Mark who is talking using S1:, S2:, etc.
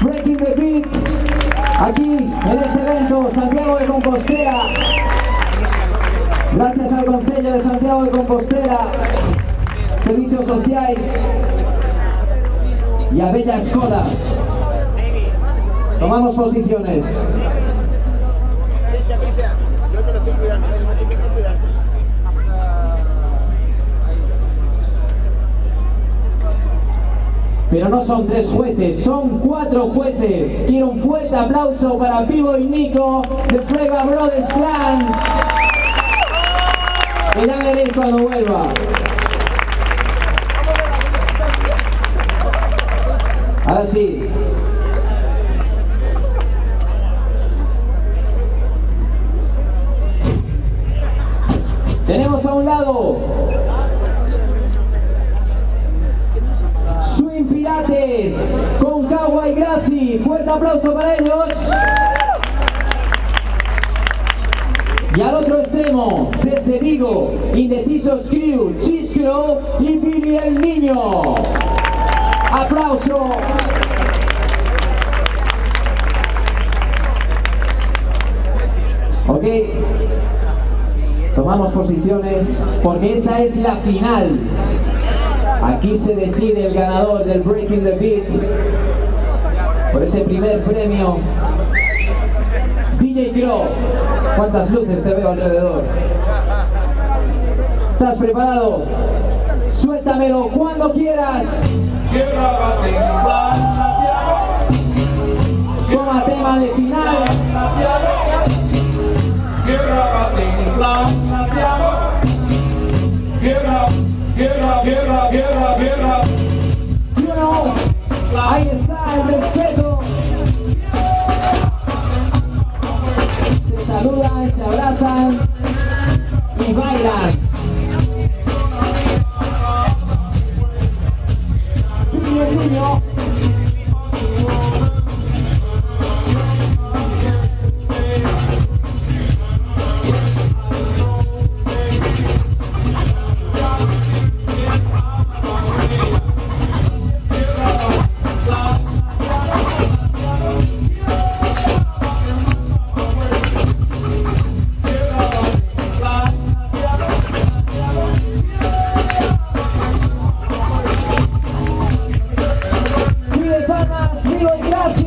S1: Breaking the Beat, aquí en este evento, Santiago de Compostela. Gracias al Concello de Santiago de Compostela, Servicios Sociais y a Bella Escola. Tomamos posiciones. Pero no son 3 jueces, son 4 jueces. Quiero un fuerte aplauso para Vivo y Nico de Flavor Brothers Clan. Que ya veréis cuando vuelva. Ahora sí. Tenemos a un lado Swing Pirates con Kawa y Graci. Fuerte aplauso para ellos. Y al otro extremo, desde Vigo, Indecisos Crew, Chiscro y Billy el Niño. ¡Aplauso! Ok, tomamos posiciones porque esta es la final. Aquí se decide el ganador del Breaking the Beat por ese primer premio. DJ Crow, ¿cuántas luces te veo alrededor? ¿Estás preparado? Suéltamelo cuando quieras. Toma tema de final. You know, ahí está el respeto. Se saludan, se abrazan y bailan. Y el niño. Vivo y Graci.